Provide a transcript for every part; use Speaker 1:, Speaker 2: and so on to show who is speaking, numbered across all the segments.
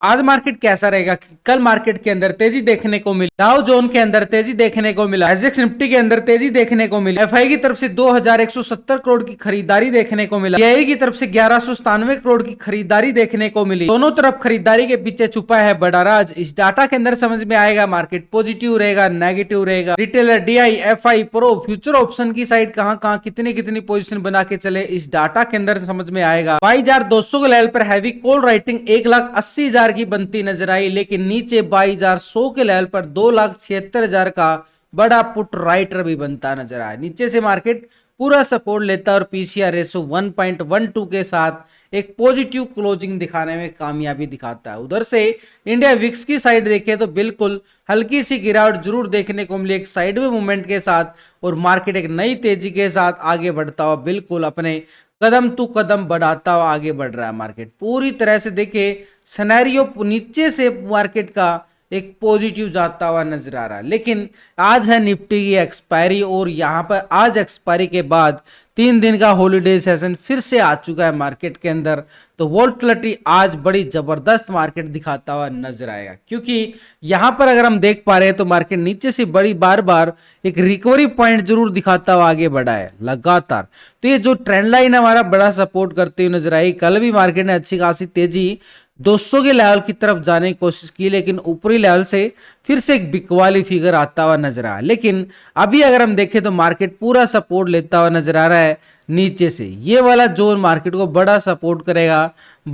Speaker 1: आज मार्केट कैसा रहेगा? कल मार्केट के अंदर तेजी देखने को मिली, डाउ जोन के अंदर तेजी देखने को मिला, एसएक्स निफ्टी के अंदर तेजी देखने को मिली, एफआई की तरफ से 2170 करोड़ की खरीदारी देखने को मिला, एआई की तरफ से 1197 करोड़ की खरीदारी देखने को मिली। दोनों तरफ खरीदारी के पीछे छुपा है बड़ा राज। इस डाटा के अंदर समझ में आएगा मार्केट पॉजिटिव रहेगा, नेगेटिव रहेगा, retailer, DI, FI, pro, future option की साइड कहां कितनी कितनी पोजीशन बना के चले, इस डाटा के अंदर समझ में आएगा। 2200 के लेवल पर हैवी कॉल राइटिंग 1,80,000 की बनती नजर आई, लेकिन नीचे 22,100 के लेवल पर 2,76,000 का बड़ा पुट राइटर भी बनता नजर आया। नीचे से मार्केट पूरा सपोर्ट लेता और पीसीआर रेशो 1.12 के साथ एक पॉजिटिव क्लोजिंग दिखाने में कामयाबी दिखाता है। उधर से इंडिया विक्स की साइड देखें तो बिल्कुल हल्की सी गिरावट जरूर देखने को मिली एक साइड में मूवमेंट के साथ, और मार्केट एक नई तेजी के साथ आगे बढ़ता हुआ बिल्कुल अपने कदम टू कदम बढ़ाता हुआ आगे बढ़ रहा है। मार्केट पूरी तरह से देखे सिनेरियो नीचे से मार्केट का एक पॉजिटिव जाता हुआ नजर आ रहा है, लेकिन आज है निफ्टी की एक्सपायरी, और यहाँ पर आज एक्सपायरी के बाद 3 दिन का हॉलीडे सेशन फिर से आ चुका है मार्केट के अंदर। तो वोलेटिलिटी आज बड़ी जबरदस्त मार्केट दिखाता हुआ नजर आएगा, क्योंकि यहाँ पर अगर हम देख पा रहे हैं तो मार्केट नीचे से बड़ी बार बार एक रिकवरी पॉइंट जरूर दिखाता हुआ आगे बढ़ा है लगातार। तो ये जो ट्रेंड लाइन हमारा बड़ा सपोर्ट करते हुए नजर आई। कल भी मार्केट ने अच्छी खासी तेजी 200 के लेवल की तरफ जाने की कोशिश की, लेकिन ऊपरी लेवल से फिर से एक बिक वाली फिगर आता हुआ नजर आया। लेकिन अभी अगर हम देखें तो मार्केट पूरा सपोर्ट लेता हुआ नजर आ रहा है नीचे से। ये वाला जोन मार्केट को बड़ा सपोर्ट करेगा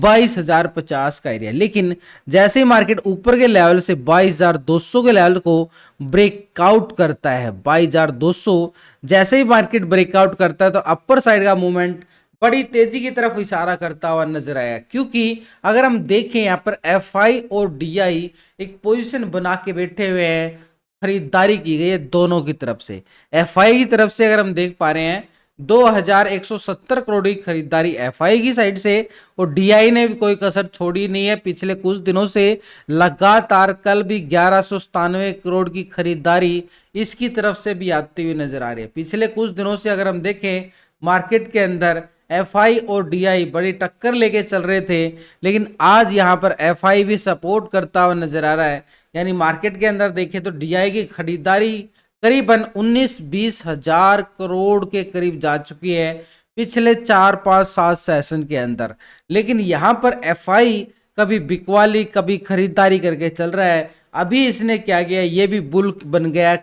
Speaker 1: 22,050 का एरिया, लेकिन जैसे ही मार्केट ऊपर के लेवल से 22,200 के लेवल को ब्रेकआउट करता है, 22,200 जैसे ही मार्केट ब्रेकआउट करता है तो अपर साइड का मूवमेंट बड़ी तेजी की तरफ इशारा करता हुआ नजर आया। क्योंकि अगर हम देखें यहाँ पर एफआई और डीआई एक पोजीशन बना के बैठे हुए हैं, खरीदारी की गई है दोनों की तरफ से। एफआई की तरफ से अगर हम देख पा रहे हैं 2,170 करोड़ की खरीदारी एफआई की साइड से, और डीआई ने भी कोई कसर छोड़ी नहीं है। पिछले कुछ दिनों से लगातार कल भी 1197 करोड़ की खरीदारी इसकी तरफ से भी आती हुई नजर आ रही है। पिछले कुछ दिनों से अगर हम देखें मार्केट के अंदर एफआई और डीआई बड़ी टक्कर लेके चल रहे थे, लेकिन आज यहां पर एफआई भी सपोर्ट करता हुआ नजर आ रहा है। यानी मार्केट के अंदर देखें तो डीआई की खरीदारी करीबन 19-20 हजार करोड़ के करीब जा चुकी है पिछले 4-5-7 सेशन के अंदर। लेकिन यहां पर एफआई कभी बिकवाली कभी खरीदारी करके चल रहा है। अभी इसने क्या किया, ये भी बुल बन गया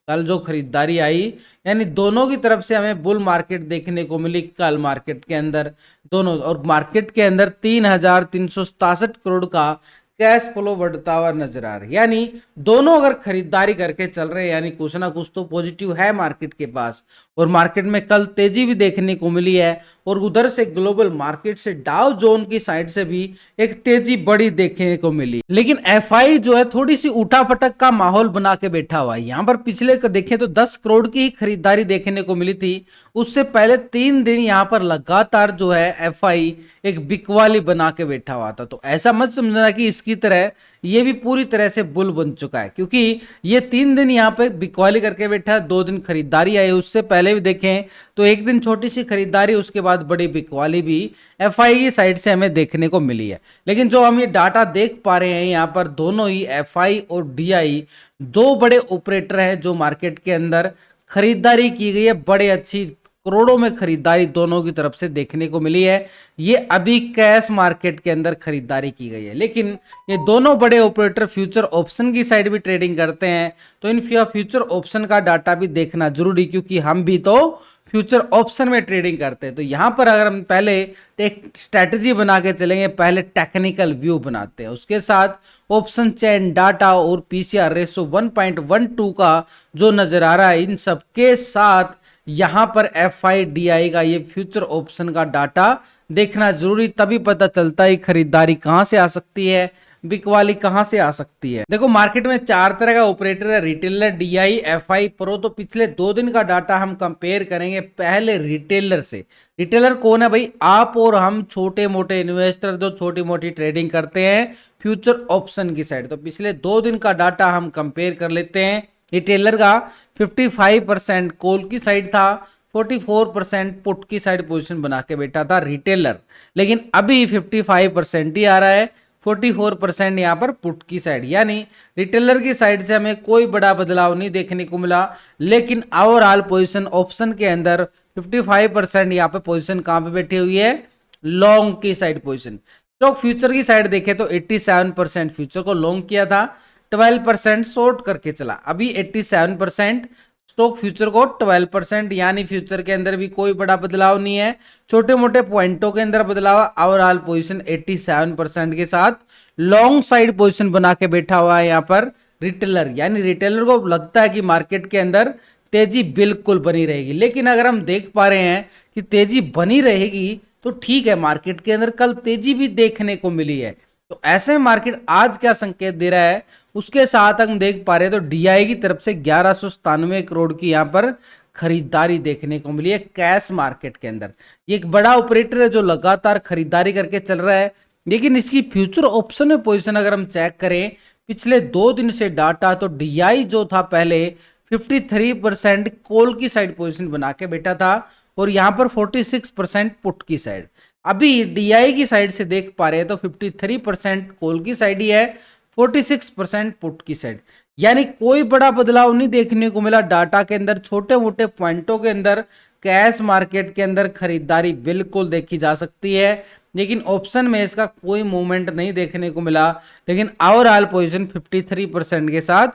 Speaker 1: कल जो खरीदारी आई, यानी दोनों की तरफ से हमें बुल मार्केट देखने को मिली कल मार्केट के अंदर दोनों। और मार्केट के अंदर 3,367 करोड़ का कैश फ्लो बढ़ता हुआ नजर आ रहा है। यानी दोनों अगर खरीदारी करके चल रहे हैं, यानी कुछ ना कुछ तो पॉजिटिव है मार्केट के पास। और मार्केट में कल तेजी भी देखने को मिली है, और उधर से ग्लोबल मार्केट से डाउ जोन की साइड से भी एक तेजी बड़ी देखने को मिली। लेकिन एफआई जो है थोड़ी सी उठापटक का माहौल बना के बैठा हुआ है। यहाँ पर पिछले देखें तो 10 करोड़ की ही खरीदारी देखने को मिली थी। उससे पहले 3 दिन यहाँ पर लगातार जो है एफआई एक बिकवाली बना के बैठा हुआ था। तो ऐसा मत समझना कि इसकी तरह ये भी पूरी तरह से बुल बन चुका है, क्योंकि ये 3 दिन यहाँ पे बिकवाली करके बैठा है। 2 दिन खरीदारी आई, उससे पहले भी देखें तो एक दिन छोटी सी खरीदारी, उसके बाद बड़ी बिकवाली भी एफआई की साइड से हमें देखने को मिली है। लेकिन जो हम ये डाटा देख पा रहे हैं यहाँ पर दोनों ही एफआई और डीआई दो बड़े ऑपरेटर हैं जो मार्केट के अंदर खरीदारी की गई है, बड़े अच्छी करोड़ों में खरीदारी दोनों की तरफ से देखने को मिली है। ये अभी कैश मार्केट के अंदर खरीदारी की गई है, लेकिन ये दोनों बड़े ऑपरेटर फ्यूचर ऑप्शन की साइड भी ट्रेडिंग करते हैं। तो इन फ्यूचर ऑप्शन का डाटा भी देखना जरूरी, क्योंकि हम भी तो फ्यूचर ऑप्शन में ट्रेडिंग करते हैं। तो यहाँ पर अगर हम पहले एक स्ट्रैटेजी बना के चलेंगे, पहले टेक्निकल व्यू बनाते हैं, उसके साथ ऑप्शन चेन डाटा और पीसीआर रेशो 1.12 का जो नजर आ रहा है, इन सब के साथ यहाँ पर एफआईडीआई का ये फ्यूचर ऑप्शन का डाटा देखना जरूरी, तभी पता चलता है खरीदारी कहाँ से आ सकती है, बिकवाली कहां से आ सकती है। देखो मार्केट में 4 तरह का ऑपरेटर है, रिटेलर, डीआई, एफआई, प्रो। तो पिछले 2 दिन का डाटा हम कंपेयर करेंगे पहले रिटेलर से। रिटेलर कौन है भाई? आप और हम छोटे मोटे इन्वेस्टर जो छोटी मोटी ट्रेडिंग करते हैं फ्यूचर ऑप्शन की साइड। तो पिछले 2 दिन का डाटा हम कंपेयर कर लेते हैं। रिटेलर का 55% कॉल की साइड था, 44% पुट की साइड पोजीशन बना के बैठा था रिटेलर, लेकिन अभी 55% ही आ रहा है। 44% यहाँ पर पुट की साइड, यानी रिटेलर की साइड से हमें कोई बड़ा बदलाव नहीं देखने को मिला। लेकिन ओवरऑल पोजीशन ऑप्शन के अंदर 55% यहाँ पे पोजीशन कहाँ पे बैठी हुई है, लॉन्ग की साइड पोजीशन। स्टॉक फ्यूचर की साइड देखें तो 87% फ्यूचर को लॉन्ग किया था, 12% शॉर्ट करके चला। अभी 87% स्टॉक फ्यूचर को 12%, यानी फ्यूचर के अंदर भी कोई बड़ा बदलाव नहीं है, छोटे मोटे पॉइंटों के अंदर बदलाव। ओवरऑल पोजीशन 87% के साथ लॉन्ग साइड पोजीशन बना के बैठा हुआ है यहाँ पर रिटेलर, यानी रिटेलर को लगता है कि मार्केट के अंदर तेजी बिल्कुल बनी रहेगी। लेकिन अगर हम देख पा रहे हैं कि तेजी बनी रहेगी तो ठीक है, मार्केट के अंदर कल तेजी भी देखने को मिली है, तो ऐसे मार्केट आज क्या संकेत दे रहा है उसके साथ हम देख पा रहे हैं। तो डीआई की तरफ से 1197 करोड़ की यहाँ पर खरीदारी देखने को मिली है कैश मार्केट के अंदर। ये एक बड़ा ऑपरेटर है जो लगातार खरीदारी करके चल रहा है। लेकिन इसकी फ्यूचर ऑप्शन में पोजीशन अगर हम चेक करें पिछले 2 दिन से डाटा, तो डीआई जो था पहले 53% कॉल की साइड पोजीशन बना के बैठा था और यहाँ पर 46% पुट की साइड। अभी डीआई की साइड से देख पा रहे हैं तो 53% कॉल की साइड ही है, 46% पुट की साइड, यानी कोई बड़ा बदलाव नहीं देखने को मिला डाटा के अंदर। छोटे मोटे पॉइंटों के अंदर कैश मार्केट के अंदर खरीदारी बिल्कुल देखी जा सकती है, लेकिन ऑप्शन में इसका कोई मूवमेंट नहीं देखने को मिला। लेकिन ओवरऑल पोजीशन 53% के साथ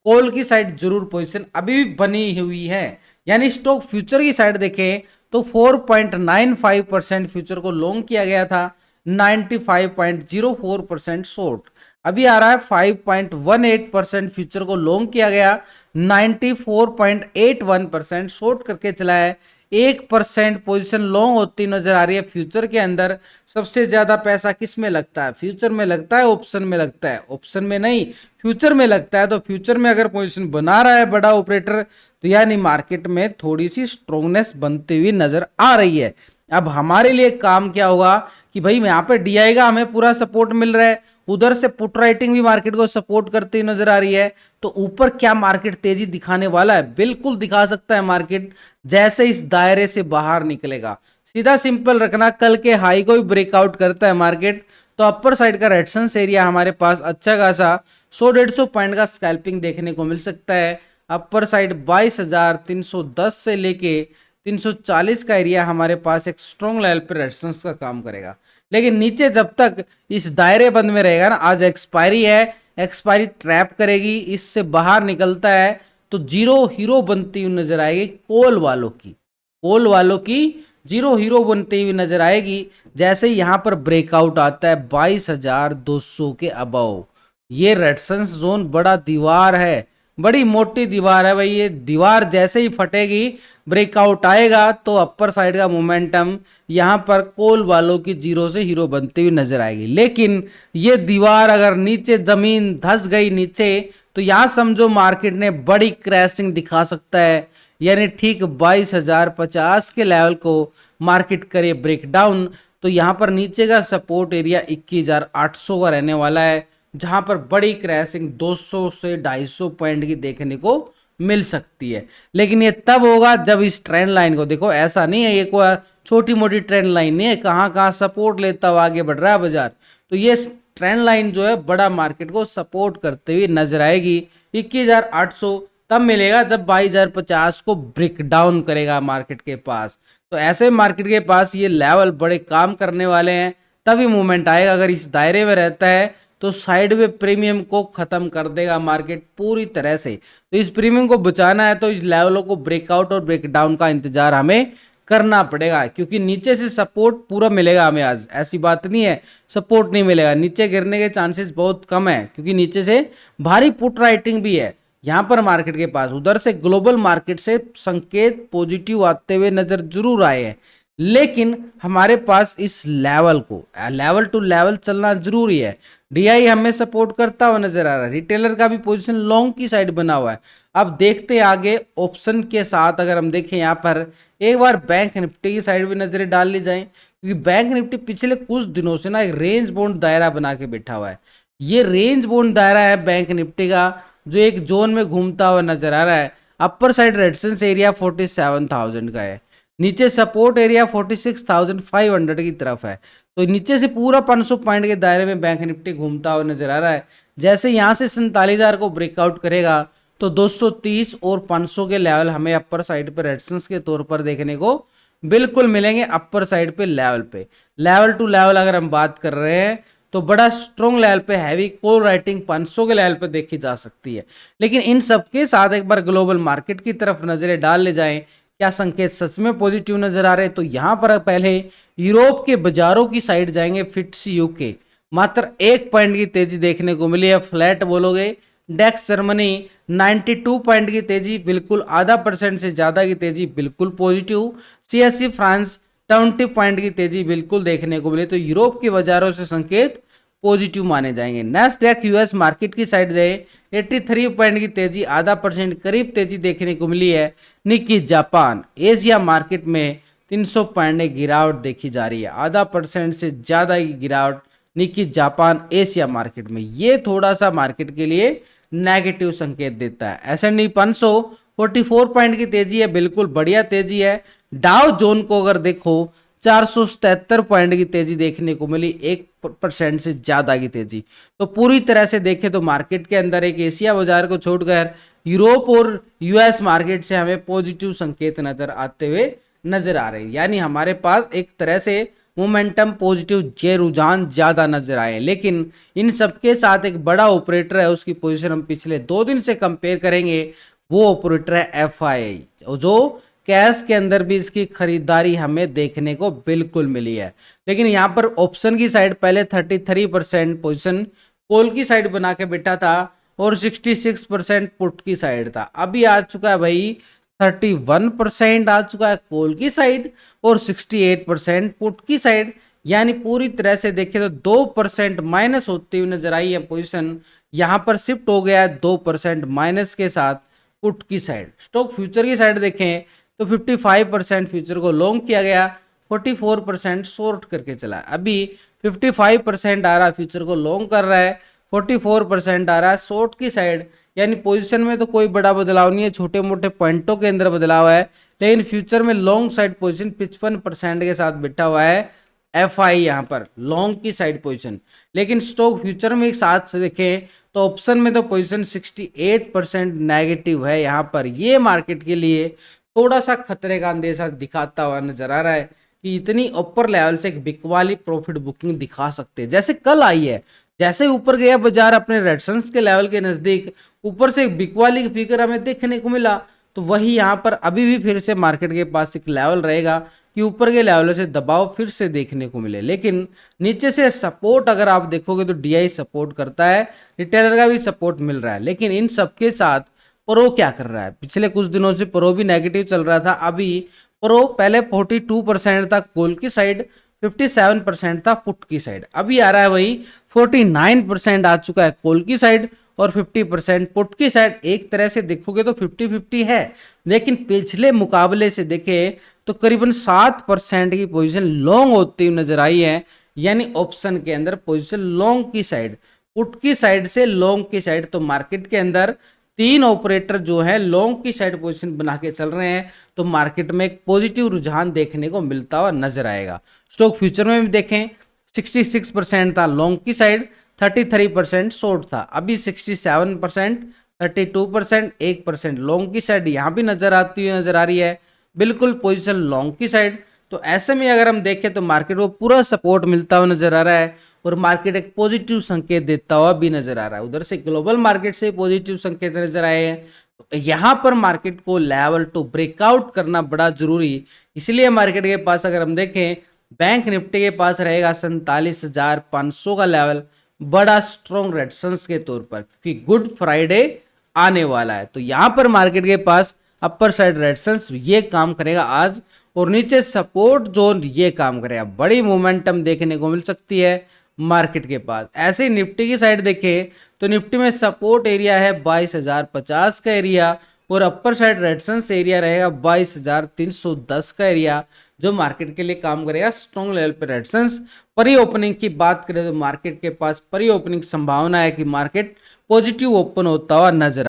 Speaker 1: कॉल की साइड जरूर पोजीशन अभी भी बनी हुई है। यानी स्टॉक फ्यूचर की साइड देखें तो 4.95% फ्यूचर को लॉन्ग किया गया था, 95.04% शॉर्ट। अभी आ रहा है 5.18% फ्यूचर को लॉन्ग किया गया, 94.81% शॉर्ट करके चला है। 1% पोजीशन लॉन्ग होती नजर आ रही है फ्यूचर के अंदर। सबसे ज्यादा पैसा किस में लगता है, फ्यूचर में लगता है, ऑप्शन में लगता है? ऑप्शन में नहीं, फ्यूचर में लगता है। तो फ्यूचर में अगर पोजीशन बना रहा है बड़ा ऑपरेटर तो यानी मार्केट में थोड़ी सी स्ट्रोंगनेस बनती हुई नजर आ रही है। अब हमारे लिए काम क्या होगा कि भाई यहाँ पे डीआई का हमें पूरा सपोर्ट मिल रहा है, उधर से पुट राइटिंग भी मार्केट को सपोर्ट करती हुई नजर आ रही है, तो ऊपर क्या मार्केट तेजी दिखाने वाला है? बिल्कुल दिखा सकता है मार्केट, जैसे इस दायरे से बाहर निकलेगा। सीधा सिंपल रखना, कल के हाई को भी ब्रेकआउट करता है मार्केट तो अपर साइड का रेजिस्टेंस एरिया हमारे पास अच्छा खासा 100-150 पॉइंट का स्कैल्पिंग देखने को मिल सकता है। अपर साइड 22,310 से लेके 340 का एरिया हमारे पास एक स्ट्रॉन्ग लेवल पर रेजिस्टेंस का काम करेगा। लेकिन नीचे जब तक इस दायरे बंद में रहेगा ना, आज एक्सपायरी है, एक्सपायरी ट्रैप करेगी, इससे बाहर निकलता है तो जीरो हीरो बनती हुई नजर आएगी कॉल वालों की, कॉल वालों की जीरो हीरो बनती हुई नजर आएगी। जैसे यहाँ पर ब्रेकआउट आता है 22,200 के अबव, ये रेजिस्टेंस जोन बड़ा दीवार है, बड़ी मोटी दीवार है भाई। ये दीवार जैसे ही फटेगी, ब्रेकआउट आएगा तो अपर साइड का मोमेंटम यहाँ पर कॉल वालों की जीरो से हीरो बनती हुई नजर आएगी। लेकिन ये दीवार अगर नीचे जमीन धंस गई नीचे तो यहाँ समझो मार्केट ने बड़ी क्रैशिंग दिखा सकता है, यानी ठीक 22,050 के लेवल को मार्केट करे ब्रेकडाउन तो यहाँ पर नीचे का सपोर्ट एरिया 21,800 का रहने वाला है, जहां पर बड़ी क्रैशिंग 200 से 250 पॉइंट की देखने को मिल सकती है। लेकिन ये तब होगा जब इस ट्रेंड लाइन को देखो, ऐसा नहीं है ये कोई छोटी मोटी ट्रेंड लाइन नहीं है, कहां कहां सपोर्ट लेता हुआ आगे बढ़ रहा है बाजार। तो ये ट्रेंड लाइन जो है बड़ा मार्केट को सपोर्ट करते हुए नजर आएगी। 21,800 तब मिलेगा जब 22,050 को ब्रेक डाउन करेगा मार्केट के पास। तो ऐसे मार्केट के पास ये लेवल बड़े काम करने वाले हैं, तभी मूवमेंट आएगा। अगर इस दायरे में रहता है तो साइडवे प्रीमियम को खत्म कर देगा मार्केट पूरी तरह से। तो इस प्रीमियम को बचाना है तो इस लेवलों को ब्रेकआउट और ब्रेकडाउन का इंतजार हमें करना पड़ेगा, क्योंकि नीचे से सपोर्ट पूरा मिलेगा हमें। आज ऐसी बात नहीं है सपोर्ट नहीं मिलेगा, नीचे गिरने के चांसेस बहुत कम है, क्योंकि नीचे से भारी पुट राइटिंग भी है यहाँ पर मार्केट के पास। उधर से ग्लोबल मार्केट से संकेत पॉजिटिव आते हुए नजर जरूर आए हैं, लेकिन हमारे पास इस लेवल को लेवल टू लेवल चलना जरूरी है। डीआई हमें सपोर्ट करता हुआ नजर आ रहा है, रिटेलर का भी पोजीशन लॉन्ग की साइड बना हुआ है। अब देखते हैं आगे ऑप्शन के साथ अगर हम देखें यहाँ पर एक बार बैंक निफ्टी की साइड भी नजरें डाल ली जाए, क्योंकि बैंक निफ्टी पिछले कुछ दिनों से ना एक रेंज बाउंड दायरा बना के बैठा हुआ है। ये रेंज बाउंड दायरा है बैंक निफ्टी का, जो एक जोन में घूमता हुआ नजर आ रहा है। अपर साइड रेजिस्टेंस एरिया 47,000 का है, नीचे सपोर्ट एरिया 46,500 की तरफ है। तो नीचे से पूरा 500 पॉइंट के दायरे में बैंक निफ्टी घूमता हुआ नजर आ रहा है। जैसे यहाँ से 47,000 को ब्रेकआउट करेगा तो 230 और 500 के लेवल हमें अपर साइड पर रेजिस्टेंस के तौर पर देखने को बिल्कुल मिलेंगे। अपर साइड पे लेवल टू लेवल अगर हम बात कर रहे हैं तो बड़ा स्ट्रॉन्ग लेवल पे हैवी कॉल राइटिंग 500 के लेवल पे देखी जा सकती है। लेकिन इन सबके साथ एक बार ग्लोबल मार्केट की तरफ नजरें डाल ले जाएं, क्या संकेत सच में पॉजिटिव नजर आ रहे हैं? तो यहाँ पर पहले यूरोप के बाजारों की साइड जाएंगे। फिट्स यूके मात्र 1 पॉइंट की तेजी देखने को मिली है, फ्लैट बोलोगे। डेक्स जर्मनी 92 पॉइंट की तेजी, बिल्कुल आधा % से ज्यादा की तेजी, बिल्कुल पॉजिटिव। सीएससी फ्रांस 20 पॉइंट की तेजी बिल्कुल देखने को मिली। तो यूरोप के बाजारों से संकेत पॉजिटिव माने जाएंगे। नैस्डैक यूएस मार्केट की साइड जाए 83 पॉइंट की तेजी, आधा % करीब तेजी देखने को मिली है। निक्की जापान एशिया मार्केट में 300 पॉइंट की गिरावट देखी जा रही है, आधा % से ज्यादा की गिरावट निक्की जापान एशिया मार्केट में। ये थोड़ा सा मार्केट के लिए नेगेटिव संकेत देता है। S&P 500 44 पॉइंट की तेजी है, बिल्कुल बढ़िया तेजी है। डाउ जोन को अगर देखो 477 पॉइंट की तेजी देखने को मिली, 1% से ज्यादा की तेजी। तो पूरी तरह से देखें तो मार्केट के अंदर एक एशिया बाजार को छोड़कर यूरोप और यूएस मार्केट से हमें पॉजिटिव संकेत नजर आते हुए नजर आ रहे हैं। यानी हमारे पास एक तरह से मोमेंटम पॉजिटिव जे रुझान ज्यादा नजर आए। लेकिन इन सबके साथ एक बड़ा ऑपरेटर है, उसकी पोजीशन हम पिछले 2 दिन से कंपेयर करेंगे। वो ऑपरेटर है FII, जो कैश के अंदर भी इसकी खरीदारी हमें देखने को बिल्कुल मिली है। लेकिन यहाँ पर ऑप्शन की साइड पहले 33% पोजीशन कॉल की साइड बना के बैठा था और 66% पुट की साइड था। अभी आ चुका है भाई 31% आ चुका है कॉल की साइड और 68% पुट की साइड। यानी पूरी तरह से देखें तो 2% माइनस होती हुई नजर आई है पोजीशन। यहाँ पर शिफ्ट हो गया है 2% माइनस के साथ पुट की साइड। स्टॉक फ्यूचर की साइड देखें तो 55% फ्यूचर को लॉन्ग किया गया, 44% शॉर्ट करके चला। अभी 55% आ रहा है फ्यूचर को लॉन्ग कर रहा है, 44% आ रहा है शॉर्ट की साइड। यानी पोजीशन में तो कोई बड़ा बदलाव नहीं है, छोटे मोटे पॉइंटों के अंदर बदलाव है। लेकिन फ्यूचर में लॉन्ग साइड पोजीशन 55% के साथ बैठा हुआ है FI यहाँ पर लॉन्ग की साइड पोजीशन। लेकिन स्टॉक फ्यूचर में एक साथ से देखें तो ऑप्शन में तो पोजीशन 68% नेगेटिव है। यहाँ पर ये मार्केट के लिए थोड़ा सा खतरे का अंदेशा दिखाता हुआ नजर आ रहा है कि इतनी ऊपर लेवल से एक बिग वाली प्रॉफिट बुकिंग दिखा सकते हैं, जैसे कल आई है। जैसे ऊपर गया बाजार अपने रेजिस्टेंस के लेवल के नजदीक, ऊपर से एक बिग वाली फिगर हमें देखने को मिला। तो वही यहाँ पर अभी भी फिर से मार्केट के पास एक लेवल रहेगा कि ऊपर के लेवल से दबाव फिर से देखने को मिले। लेकिन नीचे से सपोर्ट अगर आप देखोगे तो DI सपोर्ट करता है, रिटेलर का भी सपोर्ट मिल रहा है। लेकिन इन सबके साथ प्रो क्या कर रहा है? पिछले कुछ दिनों से प्रो भी नेगेटिव चल रहा था। अभी प्रो पहले 42% था कॉल की साइड, 57% था पुट की साइड। अभी आ रहा है वही 49% आ चुका है कॉल की साइड और 50% पुट की साइड। एक तरह से देखोगे तो 50-50 है। लेकिन पिछले मुकाबले से देखे तो करीबन 7% की पोजीशन लॉन्ग होती हुई नजर आई है। यानी ऑप्शन के अंदर पोजीशन लॉन्ग की साइड, पुट की साइड से लॉन्ग की साइड। तो मार्केट के अंदर 3 ऑपरेटर जो है लॉन्ग की साइड पोजीशन बना के चल रहे हैं। तो मार्केट में एक पॉजिटिव रुझान देखने को मिलता हुआ नजर आएगा। स्टॉक फ्यूचर में भी देखें 66% था लॉन्ग की साइड, 33% शॉर्ट था। अभी 67%, 32%, 1% लॉन्ग की साइड यहाँ भी नजर आती हुई नजर आ रही है, बिल्कुल पोजीशन लॉन्ग की साइड। तो ऐसे में अगर हम देखें तो मार्केट को पूरा सपोर्ट मिलता हुआ नजर आ रहा है और मार्केट एक पॉजिटिव संकेत देता हुआ भी नजर आ रहा है। उधर से ग्लोबल मार्केट से पॉजिटिव संकेत नजर आए हैं। तो यहाँ पर मार्केट को लेवल टू ब्रेकआउट करना बड़ा जरूरी, इसलिए मार्केट के पास अगर हम देखें बैंक निफ्टी के पास रहेगा 47,500 का लेवल, बड़ा स्ट्रॉन्ग रेजिस्टेंस के तौर पर, क्योंकि गुड फ्राइडे आने वाला है। तो यहाँ पर मार्केट के पास अपर साइड रेजिस्टेंस ये काम करेगा आज, और नीचे सपोर्ट जोन ये काम करेगा। बड़ी मोमेंटम देखने को मिल सकती है मार्केट के पास। ऐसे ही निफ्टी की साइड देखें तो निफ्टी में सपोर्ट एरिया है 22,050 का एरिया और अपर साइड रेजिस्टेंस एरिया रहेगा 22,310 का एरिया, जो मार्केट के लिए काम करेगा स्ट्रॉन्ग लेवल पर रेजिस्टेंस। परी ओपनिंग की बात करें तो मार्केट के पास परी ओपनिंग संभावना है कि मार्केट पॉजिटिव ओपन होता हुआ नजर